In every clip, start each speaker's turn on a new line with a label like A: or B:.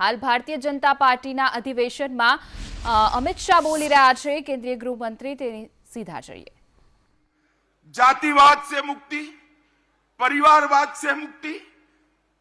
A: હાલ ભારતીય જનતા પાર્ટીના અધિવેશનમાં અમિત શાહ બોલી રહ્યા છે। કેન્દ્રીય ગૃહમંત્રી તેની સીધા જોઈએ।
B: जातिवाद से मुक्ति, परिवारवाद से मुक्ति,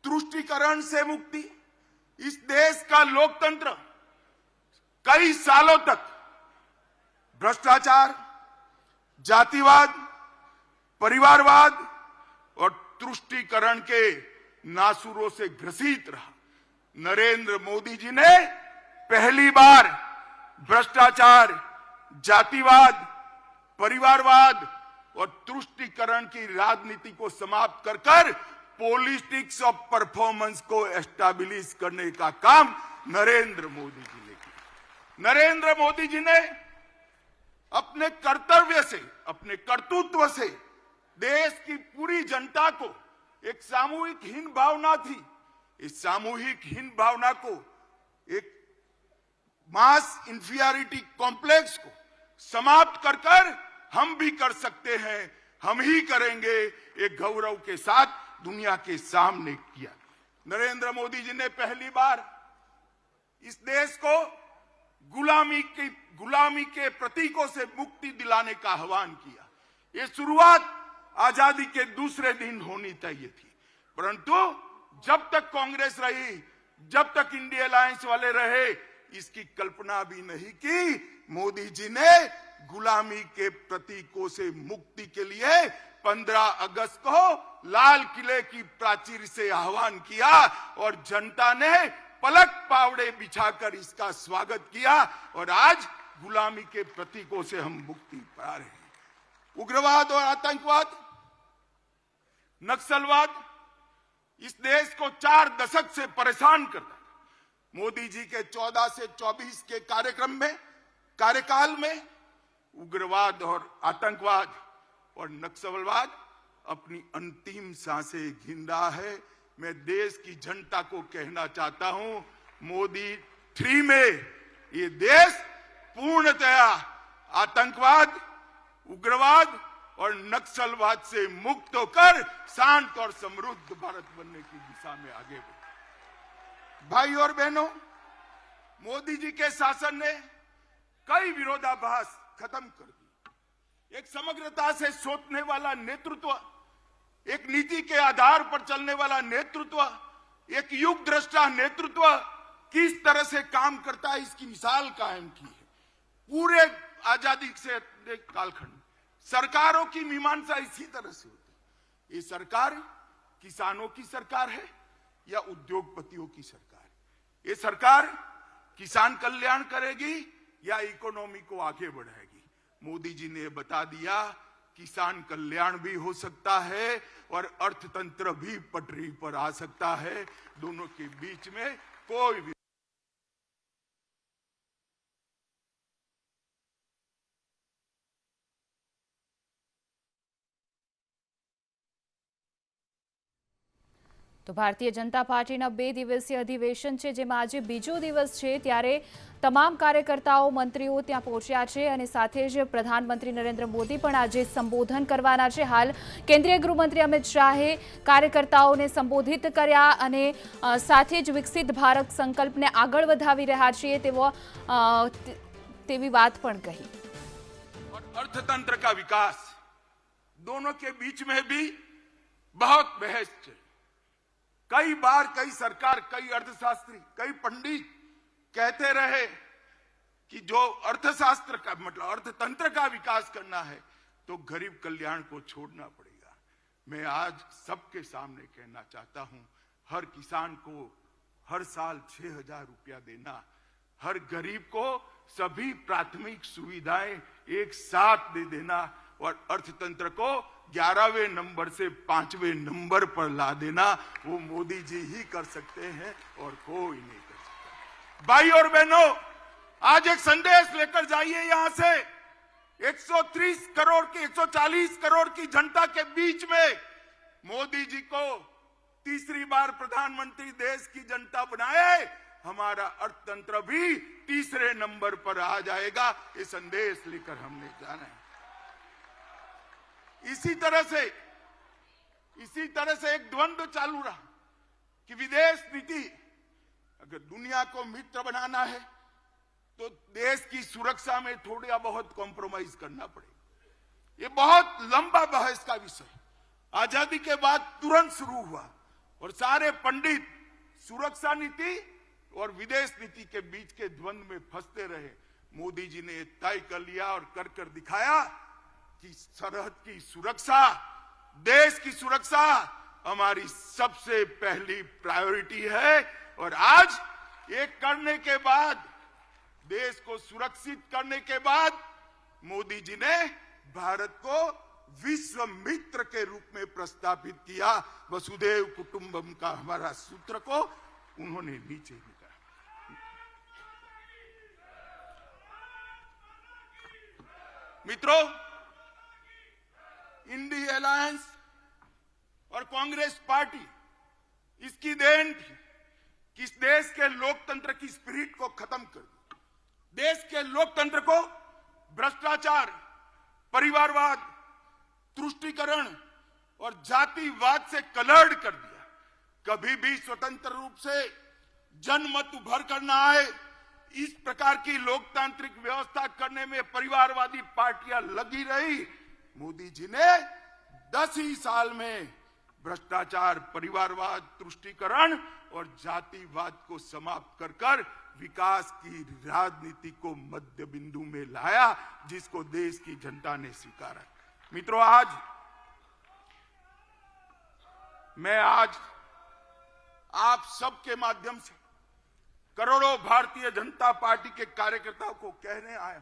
B: तुष्टीकरण से मुक्ति। इस देश का लोकतंत्र कई सालों तक भ्रष्टाचार, जातिवाद, परिवारवाद और तुष्टीकरण के नासूरों से ग्रसित रहा। नरेंद्र मोदी जी ने पहली बार भ्रष्टाचार, जातिवाद, परिवारवाद और तुष्टीकरण की राजनीति को समाप्त कर पॉलिटिक्स ऑफ परफॉर्मेंस को एस्टैब्लिश करने का काम नरेंद्र मोदी जी ने किया। नरेंद्र मोदी जी ने अपने कर्तव्य से, अपने कर्तृत्व से देश की पूरी जनता को एक सामूहिक हीन भावना थी, इस सामूहिक हीन भावना को, एक मास इंफीरियरिटी कॉम्प्लेक्स को समाप्त कर हम भी कर सकते हैं, हम ही करेंगे, एक गौरव के साथ दुनिया के सामने किया। नरेंद्र मोदी जी ने पहली बार इस देश को गुलामी के प्रतीकों से मुक्ति दिलाने का आह्वान किया। ये शुरुआत आजादी के दूसरे दिन होनी चाहिए थी, परंतु जब तक कांग्रेस रही, जब तक इंडिया अलायंस वाले रहे, इसकी कल्पना भी नहीं की। मोदी जी ने गुलामी के प्रतीकों से मुक्ति के लिए 15 अगस्त को लाल किले की प्राचीर से आह्वान किया और जनता ने पलक पावड़े बिछाकर इसका स्वागत किया और आज गुलामी के प्रतीकों से हम मुक्ति पा रहे हैं। उग्रवाद और आतंकवाद, नक्सलवाद इस देश को 4 दशक से परेशान करता था। मोदी जी के 14 से 24 के कार्यकाल में उग्रवाद और आतंकवाद और नक्सलवाद अपनी अंतिम सांसें गिन रहा है। मैं देश की जनता को कहना चाहता हूं, मोदी 3 में ये देश पूर्णतया आतंकवाद, उग्रवाद और नक्सलवाद से मुक्त होकर शांत और समृद्ध भारत बनने की दिशा में आगे बढ़े। भाई और बहनों, मोदी जी के शासन ने कई विरोधाभास खत्म कर दी। एक समग्रता से सोचने वाला नेतृत्व, एक नीति के आधार पर चलने वाला नेतृत्व, एक युग दृष्टा नेतृत्व किस तरह से काम करता है, इसकी मिसाल कायम की है। पूरे आजादी से कालखंड सरकारों की मीमांसा इसी तरह से होती है। ये सरकार किसानों की सरकार है या उद्योगपतियों की सरकार? ये सरकार किसान कल्याण करेगी या इकोनॉमी को आगे बढ़ाएगी? मोदी जी ने बता दिया, किसान कल्याण भी हो सकता है और अर्थतंत्र भी पटरी पर आ सकता है। दोनों के बीच में कोई भी
A: તો ભારતીય જનતા પાર્ટીના 2 દિવસીય અધિવેશન છે, જેમાં આજે બીજો દિવસ છે, ત્યારે તમામ કાર્યકર્તાઓ, મંત્રીઓ ત્યાં પહોંચ્યા છે અને સાથે જ પ્રધાનમંત્રી નરેન્દ્ર મોદી પણ આજે સંબોધન કરવાના છે। હાલ કેન્દ્રીય ગૃહમંત્રી અમિત શાહે કાર્યકર્તાઓને સંબોધિત કર્યા અને સાથે જ વિકસિત ભારત સંકલ્પને આગળ વધાવી રહ્યા છીએ તેવી વાત પણ કही।
B: अर्थतंत्र का विकास, दोनों के बीच में भी बहुत बहस है। कई बार कई सरकार, कई अर्थशास्त्री, कई पंडित कहते रहे कि जो अर्थशास्त्र का मतलब अर्थतंत्र का विकास करना है तो गरीब कल्याण को छोड़ना पड़ेगा। मैं आज सबके सामने कहना चाहता हूं, हर किसान को हर साल 6,000 रुपया देना, हर गरीब को सभी प्राथमिक सुविधाएं एक साथ दे देना और अर्थतंत्र को 11वें नंबर से 5वें नंबर पर ला देना, वो मोदी जी ही कर सकते हैं और कोई नहीं कर सकता। भाई और बहनों, आज एक संदेश लेकर जाइए यहां से। 130 करोड़ की, 140 करोड़ की जनता के बीच में मोदी जी को तीसरी बार प्रधानमंत्री देश की जनता बनाए, हमारा अर्थतंत्र भी तीसरे नंबर पर आ जाएगा। ये संदेश लेकर हमने जाना है। इसी तरह से एक द्वंद्व चालू रहा कि विदेश नीति अगर दुनिया को मित्र बनाना है तो देश की सुरक्षा में थोड़ा बहुत कॉम्प्रोमाइज करना पड़ेगा। ये बहुत लंबा बहस का विषय आजादी के बाद तुरंत शुरू हुआ और सारे पंडित सुरक्षा नीति और विदेश नीति के बीच के द्वंद्व में फंसते रहे। मोदी जी ने तय कर लिया और कर दिखाया कि सरहद की सुरक्षा, देश की सुरक्षा हमारी सबसे पहली प्रायोरिटी है। और आज ये करने के बाद, देश को सुरक्षित करने के बाद, मोदी जी ने भारत को विश्व मित्र के रूप में प्रस्तावित किया। वसुधैव कुटुंबकम का हमारा सूत्र को उन्होंने नीचे लिखा। मित्रों, इंडी अलायंस और कांग्रेस पार्टी इसकी देन थी कि इस देश के लोकतंत्र की स्पिरिट को खत्म कर दिया, देश के लोकतंत्र को भ्रष्टाचार, परिवारवाद, तुष्टीकरण और जातिवाद से कलर्ड कर दिया। कभी भी स्वतंत्र रूप से जनमत उभर कर न आए, इस प्रकार की लोकतांत्रिक व्यवस्था करने में परिवारवादी पार्टियां लगी रही। मोदी जी ने 10 ही साल में भ्रष्टाचार, परिवारवाद, तुष्टीकरण और जातिवाद को समाप्त कर विकास की राजनीति को मध्य बिंदु में लाया, जिसको देश की जनता ने स्वीकारा। मित्रों, मैं आज आप सबके माध्यम से करोड़ों भारतीय जनता पार्टी के कार्यकर्ताओं को कहने आया,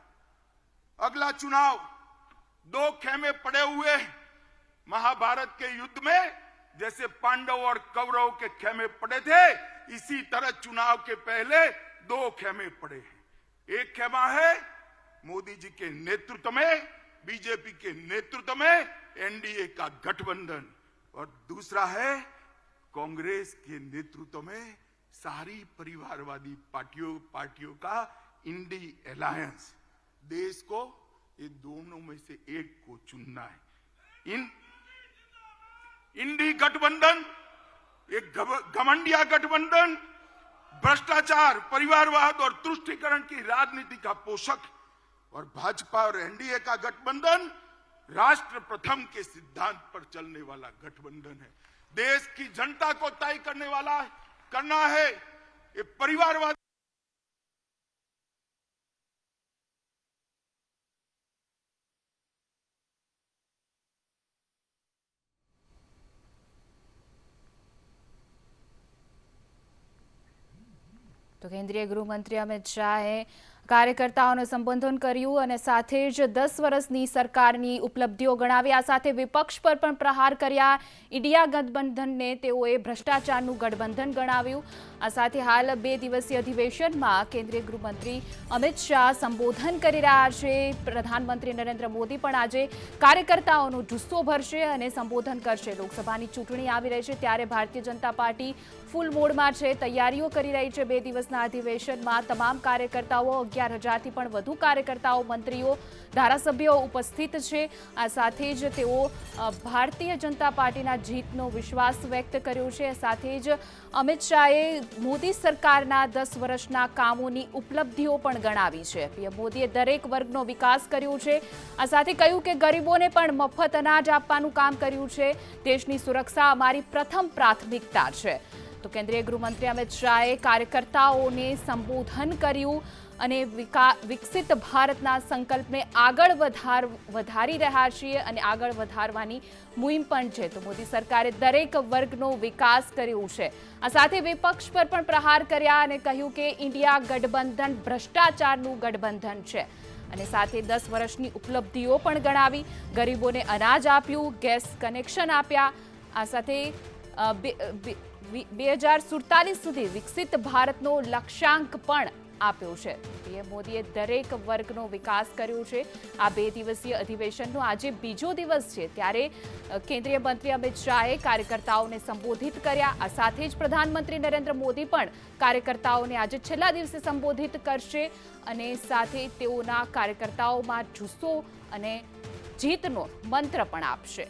B: अगला चुनाव 2 खेमे पड़े हुए हैं। महाभारत के युद्ध में जैसे पांडव और कौरव के खेमे पड़े थे, इसी तरह चुनाव के पहले 2 खेमे पड़े हैं। एक खेमा है मोदी जी के नेतृत्व में, बीजेपी के नेतृत्व में एनडीए का गठबंधन, और दूसरा है कांग्रेस के नेतृत्व में सारी परिवारवादी पार्टियों का इंडी अलायंस। देश को ये दोनों में से एक को चुनना है। इंडी गठबंधन एक घमंडिया गठबंधन, भ्रष्टाचार, परिवारवाद और तुष्टीकरण की राजनीति का पोषक, और भाजपा और एनडीए का गठबंधन राष्ट्र प्रथम के सिद्धांत पर चलने वाला गठबंधन है। देश की जनता को तय करना है ये परिवारवाद।
A: તો કેન્દ્રીય ગૃહમંત્રી અમિત શાહે કાર્યકર્તાઓને સંબોધન કર્યું અને સાથે જ 10 વર્ષની સરકારની ઉપલબ્ધિઓ ગણાવી, આ સાથે વિપક્ષ પર પણ પ્રહાર કર્યા। ઇન્ડિયા ગઠબંધનને તેઓએ ભ્રષ્ટાચારનું ગઠબંધન ગણાવ્યું। આ સાથે હાલ 2 દિવસીય અધિવેશનમાં કેન્દ્રીય ગૃહમંત્રી અમિત શાહ સંબોધન કરી રહ્યા છે। પ્રધાનમંત્રી નરેન્દ્ર મોદી પણ આજે કાર્યકર્તાઓનો જુસ્સો ભરશે અને સંબોધન કરશે। લોકસભાની ચૂંટણી આવી રહી છે ત્યારે ભારતીય જનતા પાર્ટી ફૂલ મોડમાં છે, તૈયારીઓ કરી રહી છે। 2 દિવસના અધિવેશનમાં તમામ કાર્યકર્તાઓ, 11,000થી પણ વધુ કાર્યકર્તાઓ, મંત્રીઓ, ધારાસભ્યો ઉપસ્થિત છે। આ સાથે જ તેઓ ભારતીય જનતા પાર્ટીના જીતનો વિશ્વાસ વ્યક્ત કર્યો છે। સાથે જ અમિત શાહે મોદી સરકારના 10 વર્ષના કામોની ઉપલબ્ધિઓ પણ ગણાવી છે। પીએમ મોદીએ દરેક વર્ગનો વિકાસ કર્યો છે। આ સાથે કહ્યું કે ગરીબોને પણ મફત અનાજ આપવાનું કામ કર્યું છે। દેશની સુરક્ષા અમારી પ્રથમ પ્રાથમિકતા છે। તો કેન્દ્રીય ગૃહમંત્રી અમિત શાહે કાર્યકર્તાઓને સંબોધન કર્યું અને વિકસિત ભારતના સંકલ્પને આગળ વધારી રહ્યા છીએ અને આગળ વધારવાની મુહિમ પણ છે। તો મોદી સરકારે દરેક વર્ગનો વિકાસ કર્યો છે। આ સાથે વિપક્ષ પર પણ પ્રહાર કર્યા અને કહ્યું કે ઇન્ડિયા ગઠબંધન ભ્રષ્ટાચારનું ગઠબંધન છે અને સાથે 10 વર્ષની ઉપલબ્ધિઓ પણ ગણાવી। ગરીબોને અનાજ આપ્યું, ગેસ કનેક્શન આપ્યા। આ સાથે 2047 સુધી વિકસિત ભારતનો લક્ષ્યાંક પણ આપ્યો છે। પીએમ મોદીએ દરેક વર્ગનો વિકાસ કર્યો છે। આ 2 દિવસીય અધિવેશનનો આજે બીજો દિવસ છે ત્યારે કેન્દ્રીય મંત્રી અમિત શાહે કાર્યકર્તાઓને સંબોધિત કર્યા। આ સાથે જ પ્રધાનમંત્રી નરેન્દ્ર મોદી પણ કાર્યકર્તાઓને આજે છેલ્લા દિવસે સંબોધિત કરશે અને સાથે તેઓના કાર્યકર્તાઓમાં જુસ્સો અને જીતનો મંત્ર પણ આપશે।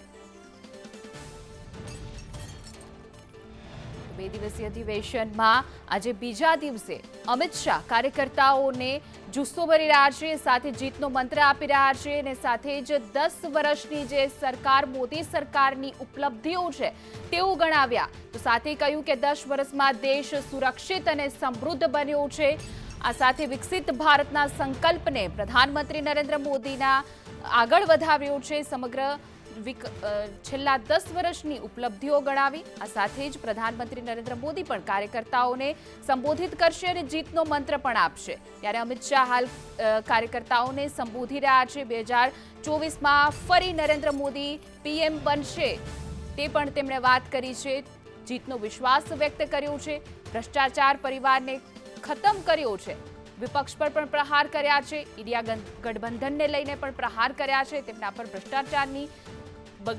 A: 2 2 દિવસીય અધિવેશનમાં આજે બીજા દિવસે અમિત શાહ કાર્યકર્તાઓને જુસ્સો ભરી રહ્યા છે, સાથે જીતનો મંત્ર આપી રહ્યા છે અને સાથે જ 10 વર્ષની જે સરકાર મોદી સરકારની ઉપલબ્ધિઓ છે તેવું ગણાવ્યા. તો સાથે કહ્યું કે 10 વર્ષમાં દેશ સુરક્ષિત અને સમૃદ્ધ બન્યો છે. આ સાથે વિકસિત ભારતના સંકલ્પને પ્રધાનમંત્રી નરેન્દ્ર મોદીના આગળ વધાવ્યો છે. સમગ્ર છેલ્લા 10 વર્ષની ઉપલબ્ધિઓ ગણાવી. આ સાથે જ પ્રધાનમંત્રી નરેન્દ્ર મોદી પણ કાર્યકર્તાઓને સંબોધિત કરશે અને જીતનો મંત્ર પણ આપશે. ત્યારે અમિત શાહ હાલ કાર્યકર્તાઓને સંબોધી રહ્યા છે. 2024માં ફરી નરેન્દ્ર મોદી પીએમ બનશે તે પણ તેમણે વાત કરી છે. જીતનો વિશ્વાસ વ્યક્ત કર્યો છે. ભ્રષ્ટાચાર પરિવારને ખતમ કર્યો છે. વિપક્ષ પર પણ પ્રહાર કર્યા છે. ઇન્ડિયા ગઠબંધનને લઈને પણ પ્રહાર કર્યા છે. તેમના પર ભ્રષ્ટાચારની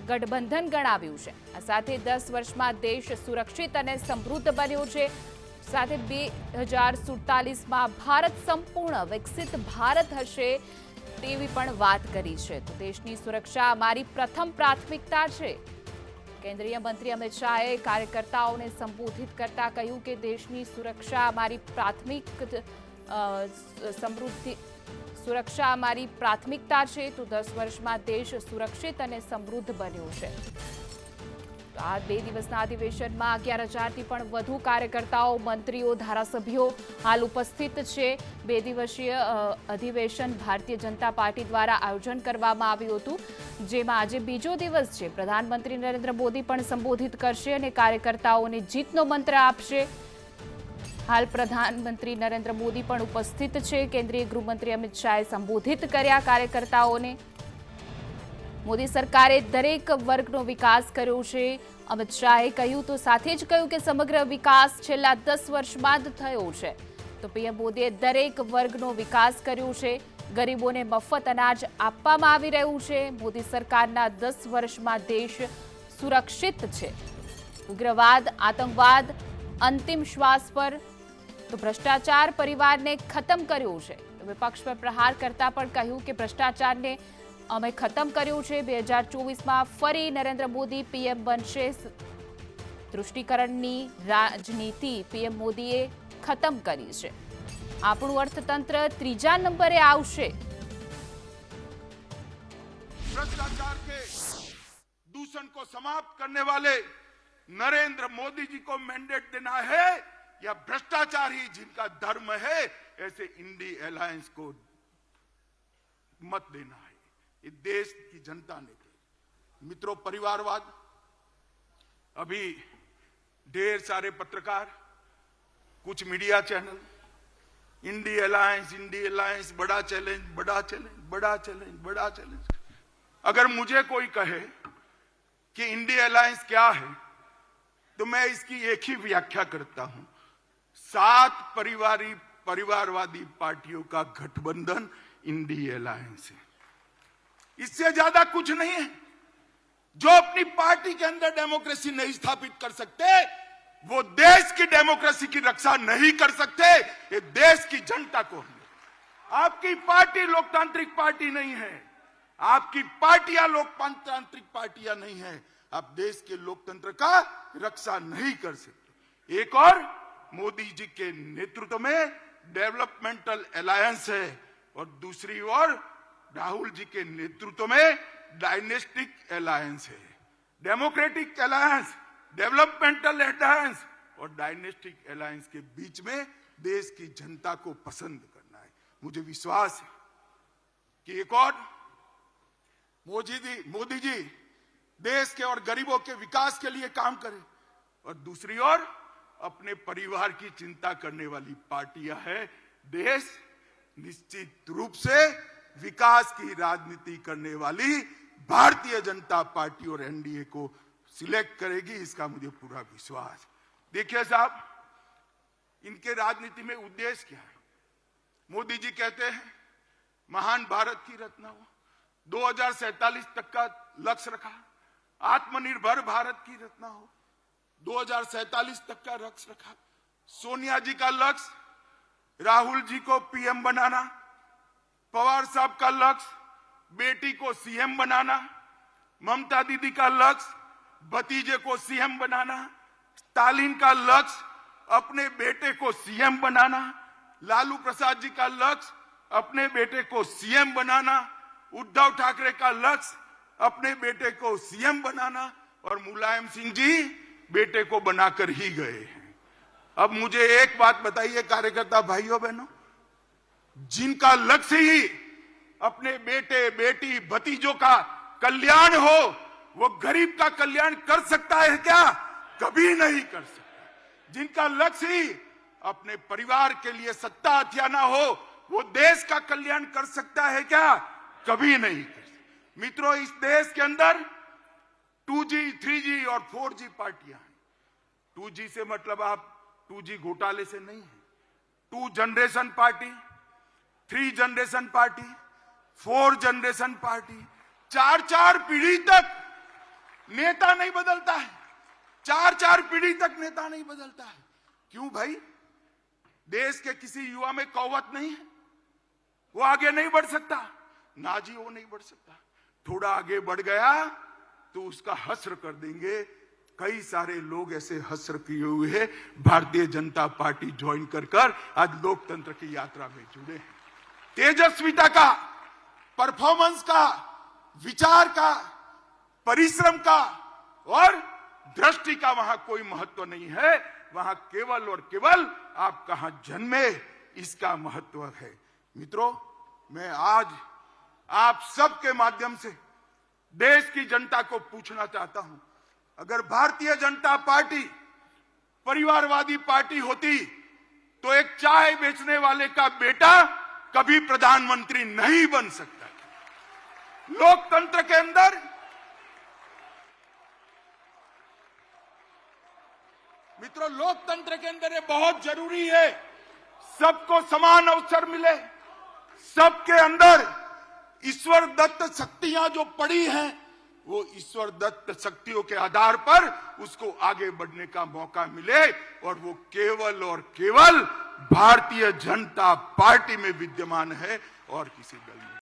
A: ગઠબંધન ગણાવ્યું છે. આ સાથે 10 વર્ષમાં દેશ સુરક્ષિત અને સમૃદ્ધ બન્યો છે. સાથે 2047માં ભારત સંપૂર્ણ વિકસિત ભારત હશે તેવી પણ વાત કરી છે. તો દેશની સુરક્ષા અમારી પ્રથમ પ્રાથમિકતા છે. કેન્દ્રીય મંત્રી અમિત શાહે કાર્યકર્તાઓને સંબોધિત કરતા કહ્યું કે દેશની સુરક્ષા અમારી સુરક્ષા અમારી પ્રાથમિકતા છે. તો 10 વર્ષમાં દેશ સુરક્ષિત અને સમૃદ્ધ બન્યો છે. આ 2 દિવસના અધિવેશનમાં 11,000થી પણ વધુ કાર્યકર્તાઓ, મંત્રીઓ, ધારાસભ્યો હાલ ઉપસ્થિત છે. 2 દિવસીય અધિવેશન ભારતીય જનતા પાર્ટી દ્વારા આયોજન કરવામાં આવ્યું હતું, જેમાં આજે બીજો દિવસ છે. પ્રધાનમંત્રી નરેન્દ્ર મોદી પણ સંબોધિત કરશે અને કાર્યકર્તાઓને જીતનો મંત્ર આપશે. હાલ પ્રધાનમંત્રી નરેન્દ્ર મોદી પણ ઉપસ્થિત છે. કેન્દ્રીય ગૃહમંત્રી અમિત શાહે સંબોધિત કર્યા કાર્યકર્તાઓને. મોદી સરકારે દરેક વર્ગનો વિકાસ કર્યો છે. અમિત શાહે કહ્યું તો સાથે જ કહ્યું કે સમગ્ર વિકાસ છેલ્લા 10 વર્ષમાં જ થયો છે. તો પીએમ મોદીએ દરેક વર્ગનો વિકાસ કર્યો છે. ગરીબોને મફત અનાજ આપવામાં આવી રહ્યું છે. મોદી સરકારના 10 વર્ષમાં દેશ સુરક્ષિત છે. ઉગ્રવાદ, આતંકવાદ અંતિમ શ્વાસ પર. તો ભ્રષ્ટાચાર પરિવારને ખતમ કર્યો છે. વિપક્ષ પર પ્રહાર કરતા પણ કહ્યું કે ભ્રષ્ટાચારને અમે ખતમ કર્યું છે. 2024માં ફરી નરેન્દ્ર મોદી પીએમ બનશે. તૃષ્ટિકરણની રાજનીતિ પીએમ મોદીએ ખતમ કરી છે. આપણું અર્થતંત્ર 3જા નંબરે આવશે.
B: भ्रष्टाचार के दूषण को समाप्त करने वाले नरेंद्र मोदी जी को मैंडेट देना है या भ्रष्टाचार ही जिनका धर्म है, ऐसे इंडी अलायंस को मत देना है. ये देश की जनता ने कही. मित्रों, परिवारवाद, अभी ढेर सारे पत्रकार, कुछ मीडिया चैनल, इंडी अलायंस बड़ा चैलेंज, बड़ा चैलेंज, बड़ा चैलेंज, बड़ा चैलेंज. अगर मुझे कोई कहे कि इंडी अलायंस क्या है, तो मैं इसकी एक ही व्याख्या करता हूं. 7 परिवारवादी पार्टियों का गठबंधन इंडी अलायंस है. इससे ज्यादा कुछ नहीं है. जो अपनी पार्टी के अंदर डेमोक्रेसी नहीं स्थापित कर सकते, वो देश की डेमोक्रेसी की रक्षा नहीं कर सकते. ये देश की जनता को है. आपकी पार्टी लोकतांत्रिक पार्टी नहीं है. आपकी पार्टियां लोकतांत्रिक पार्टियां नहीं है. आप देश के लोकतंत्र का रक्षा नहीं कर सकते. एक और मोदी जी के नेतृत्व में डेवलपमेंटल अलायंस है और दूसरी ओर राहुल जी के नेतृत्व में डायनेस्टिक अलायंस है. डेमोक्रेटिक अलायंस, डेवलपमेंटल अलायंस और डायनेस्टिक अलायंस के बीच में देश की जनता को पसंद करना है. मुझे विश्वास है कि एक और मोदी जी देश के और गरीबों के विकास के लिए काम करें और दूसरी ओर अपने परिवार की चिंता करने वाली पार्टियां हैं. देश निश्चित रूप से विकास की राजनीति करने वाली भारतीय जनता पार्टी और एनडीए को सिलेक्ट करेगी, इसका मुझे पूरा विश्वास. देखिए साहब, इनके राजनीति में उद्देश्य क्या है? मोदी जी कहते हैं महान भारत की रचना हो, 2047 तक का लक्ष्य रखा. आत्मनिर्भर भारत की रचना हो, 2047 तक का लक्ष्य रखा. सोनिया जी का लक्ष्य राहुल जी को पीएम बनाना, पवार साहब का लक्ष्य बेटी को सीएम बनाना, ममता दीदी का लक्ष्य भतीजे को सीएम बनाना, स्टालिन का लक्ष्य अपने बेटे को सीएम बनाना, लालू प्रसाद जी का लक्ष्य अपने बेटे को सीएम बनाना, उद्धव ठाकरे का लक्ष्य अपने बेटे को सीएम बनाना, और मुलायम सिंह जी बेटे को बनाकर ही गए हैं। अब मुझे एक बात बताइए कार्यकर्ता भाइयों बहनों, जिनका लक्ष्य ही अपने बेटे बेटी भतीजों का कल्याण हो, वो गरीब का कल्याण कर सकता है क्या? कभी नहीं कर सकता। जिनका लक्ष्य ही अपने परिवार के लिए सत्ता हथियाना हो, वो देश का कल्याण कर सकता है क्या? कभी नहीं कर सकता। मित्रों, इस देश के अंदर 2G, 3G और 4G पार्टियां हैं। 2G से मतलब आप 2G घोटाले से नहीं है। 2 generation party, 3 generation party, 4 generation party, 4 पीढ़ी तक नेता नहीं बदलता है। 4 पीढ़ी तक नेता नहीं बदलता है। क्यों भाई? देश के किसी युवा में कौवत नहीं है, वो आगे नहीं बढ़ सकता? ना जी, वो नहीं बढ़ सकता। थोड़ा आगे बढ़ गया तो उसका हस्र कर देंगे। कई सारे लोग ऐसे हस्र किए हुए हैं, भारतीय जनता पार्टी ज्वाइन कर आज लोकतंत्र की यात्रा में जुड़े हैं। तेजस्विता का, परफॉर्मेंस का, विचार का, परिश्रम का और दृष्टि का वहां कोई महत्व नहीं है। वहां केवल और केवल आप कहां जन्मे, इसका महत्व है। मित्रों, मैं आज आप सबके माध्यम से देश की जनता को पूछना चाहता हूं, अगर भारतीय जनता पार्टी परिवारवादी पार्टी होती तो एक चाय बेचने वाले का बेटा कभी प्रधानमंत्री नहीं बन सकता। लोकतंत्र के अंदर मित्रों, लोकतंत्र के अंदर ये बहुत जरूरी है, सबको समान अवसर मिले। सबके अंदर ईश्वर दत्त शक्तियां जो पड़ी हैं, वो ईश्वर दत्त शक्तियों के आधार पर उसको आगे बढ़ने का मौका मिले, और वो केवल और केवल भारतीय जनता पार्टी में विद्यमान है और किसी दल में।